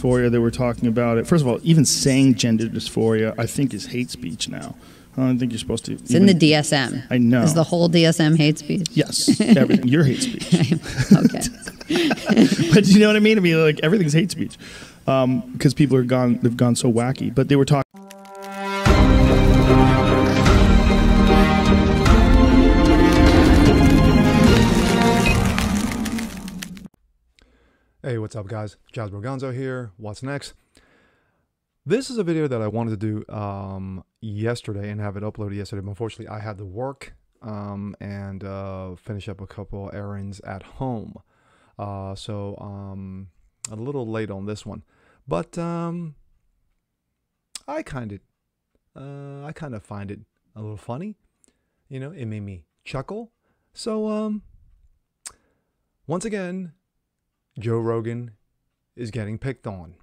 dysphoria, they were talking about it. First of all, even saying gender dysphoria, I think, is hate speech now. I don't think you're supposed to. It's in the DSM. I know. Is the whole DSM hate speech? Yes, everything. Your hate speech. Okay. But you know what I mean? I mean, like, everything's hate speech because people they've gone so wacky. But they were talking. Hey, what's up, guys? Transbombs here. What's next? This is a video that I wanted to do yesterday and have it uploaded yesterday, but unfortunately I had to work and finish up a couple errands at home. So a little late on this one, but I kind of find it a little funny. You know, it made me chuckle. So once again, Joe Rogan is getting picked on.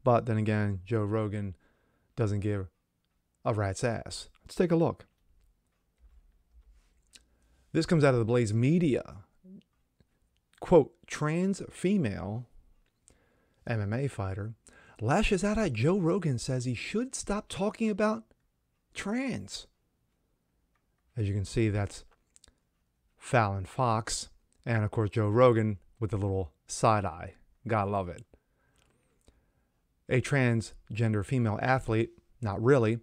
But then again, Joe Rogan doesn't give a rat's ass. Let's take a look. This comes out of the Blaze Media. Quote, trans female MMA fighter lashes out at Joe Rogan, says he should stop talking about trans. As you can see, that's Fallon Fox. And of course, Joe Rogan with the little side eye. Gotta love it. A transgender female athlete, not really,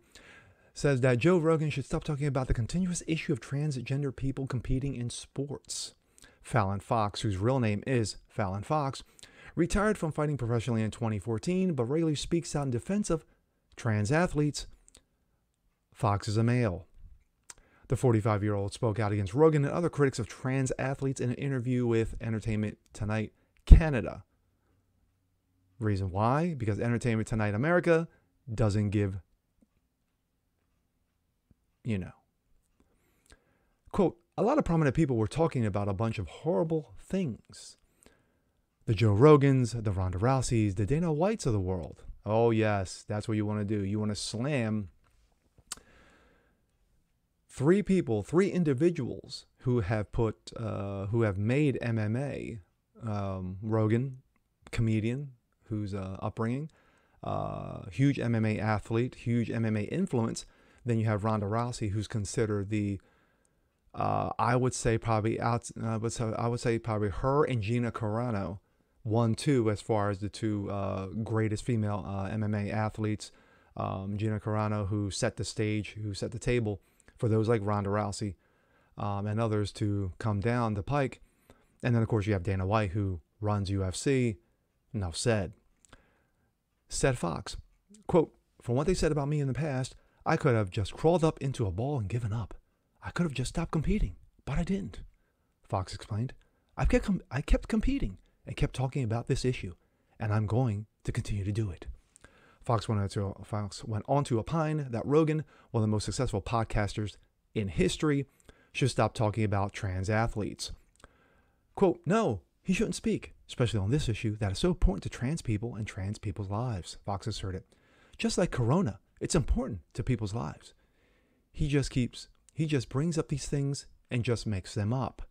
says that Joe Rogan should stop talking about the continuous issue of transgender people competing in sports. Fallon Fox, whose real name is Fallon Fox, retired from fighting professionally in 2014, but regularly speaks out in defense of trans athletes. Fox is a male. The 45-year-old spoke out against Rogan and other critics of trans athletes in an interview with Entertainment Tonight Canada. Reason why? Because Entertainment Tonight America doesn't give, you know. Quote, a lot of prominent people were talking about a bunch of horrible things. The Joe Rogans, the Ronda Rouseys, the Dana Whites of the world. Oh yes, that's what you want to do. You want to slam three individuals who have made MMA. Rogan, comedian, whose upbringing, huge MMA athlete, huge MMA influence. Then you have Ronda Rousey, who's considered the, I would say probably her and Gina Carano, 1-2 as far as the two greatest female MMA athletes. Gina Carano, who set the stage, who set the table for those like Ronda Rousey and others to come down the pike. And then, of course, you have Dana White, who runs UFC. Enough said. Said Fox, quote, from what they said about me in the past, I could have just crawled up into a ball and given up. I could have just stopped competing, but I didn't. Fox explained, I kept competing and kept talking about this issue, and I'm going to continue to do it. Fox went on to opine that Rogan, one of the most successful podcasters in history, should stop talking about trans athletes. Quote, no, he shouldn't speak, especially on this issue that is so important to trans people and trans people's lives, Fox asserted. Just like Corona, it's important to people's lives. He just brings up these things and just makes them up.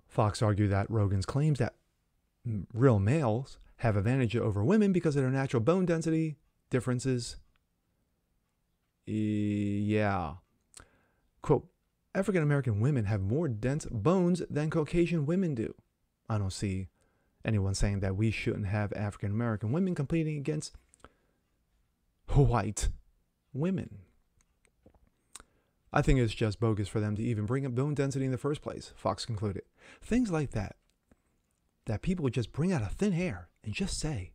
Fox argued that Rogan's claims that real males have advantage over women because of their natural bone density differences. Yeah. Quote, African-American women have more dense bones than Caucasian women do. I don't see anyone saying that we shouldn't have African-American women competing against white women. I think it's just bogus for them to even bring up bone density in the first place, Fox concluded. Things like that people just bring out of thin air and just say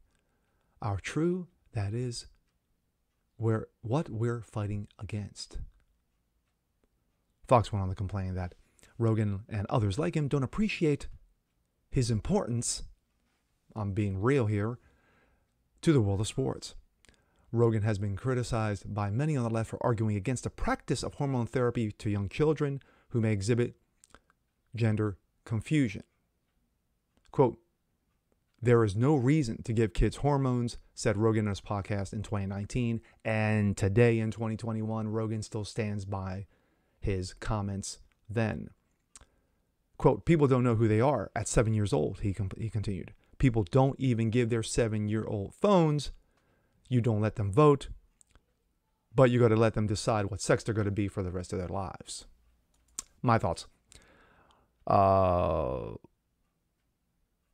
are true. That is what we're fighting against. Fox went on to complain that Rogan and others like him don't appreciate his importance, I'm being real here, to the world of sports. Rogan has been criticized by many on the left for arguing against the practice of hormone therapy to young children who may exhibit gender confusion. Quote, there is no reason to give kids hormones, said Rogan in his podcast in 2019. And today in 2021, Rogan still stands by his comments then. Quote, people don't know who they are at 7 years old, he continued. People don't even give their 7-year-old phones. You don't let them vote, but you got to let them decide what sex they're going to be for the rest of their lives. My thoughts.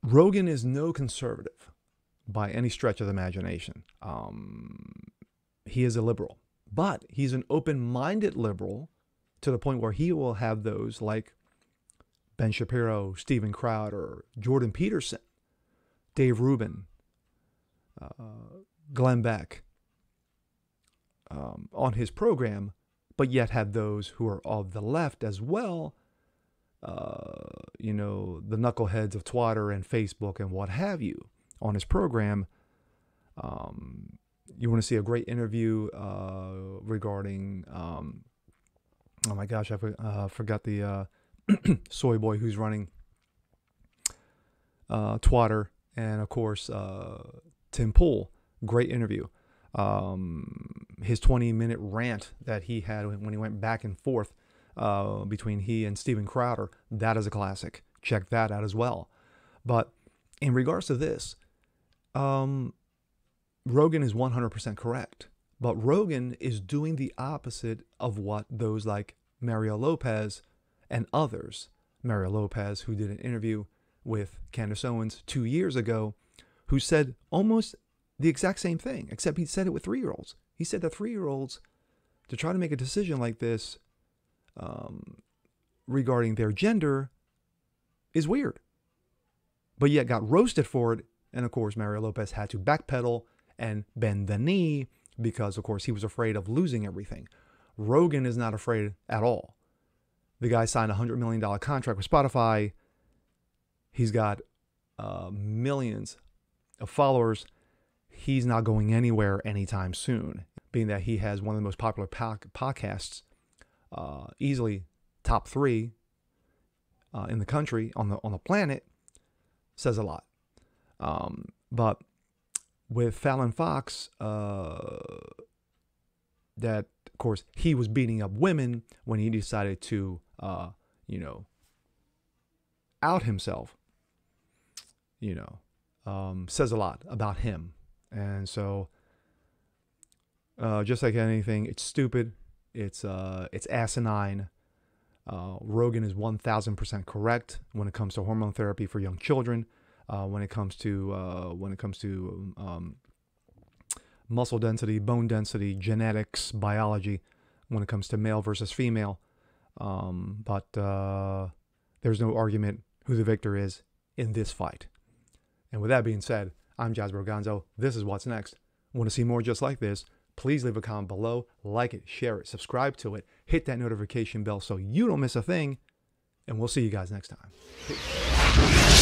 Rogan is no conservative by any stretch of the imagination. He is a liberal, but he's an open-minded liberal to the point where he will have those like Ben Shapiro, Steven Crowder, Jordan Peterson, Dave Rubin, Glenn Beck on his program, but yet have those who are of the left as well, the knuckleheads of Twitter and Facebook and what have you on his program. You want to see a great interview regarding, oh my gosh, I forgot the soy boy who's running Twitter, and of course Tim Pool. Great interview. His 20-minute rant that he had when he went back and forth between he and Steven Crowder, that is a classic. Check that out as well. But in regards to this, Rogan is 100% correct. But Rogan is doing the opposite of what those like Mario Lopez and others, Mario Lopez, who did an interview with Candace Owens 2 years ago, who said almost the exact same thing, except he said it with 3-year-olds. He said that 3-year-olds, to try to make a decision like this regarding their gender is weird, but yet got roasted for it. And of course, Mario Lopez had to backpedal and bend the knee because, of course, he was afraid of losing everything. Rogan is not afraid at all. The guy signed a $100 million contract with Spotify. He's got millions of followers. He's not going anywhere anytime soon, being that he has one of the most popular podcasts, easily top 3 in the country, on the planet, says a lot. But with Fallon Fox, that, of course, he was beating up women when he decided to, out himself, says a lot about him. And so, just like anything, it's stupid. It's asinine. Rogan is 1,000% correct when it comes to hormone therapy for young children. When it comes to muscle density, bone density, genetics, biology, when it comes to male versus female. But there's no argument who the victor is in this fight. And with that being said, I'm Jazz Broganzo. This is What's Next. Want to see more just like this? Please leave a comment below, like it, share it, subscribe to it, hit that notification bell so you don't miss a thing, and we'll see you guys next time. Peace.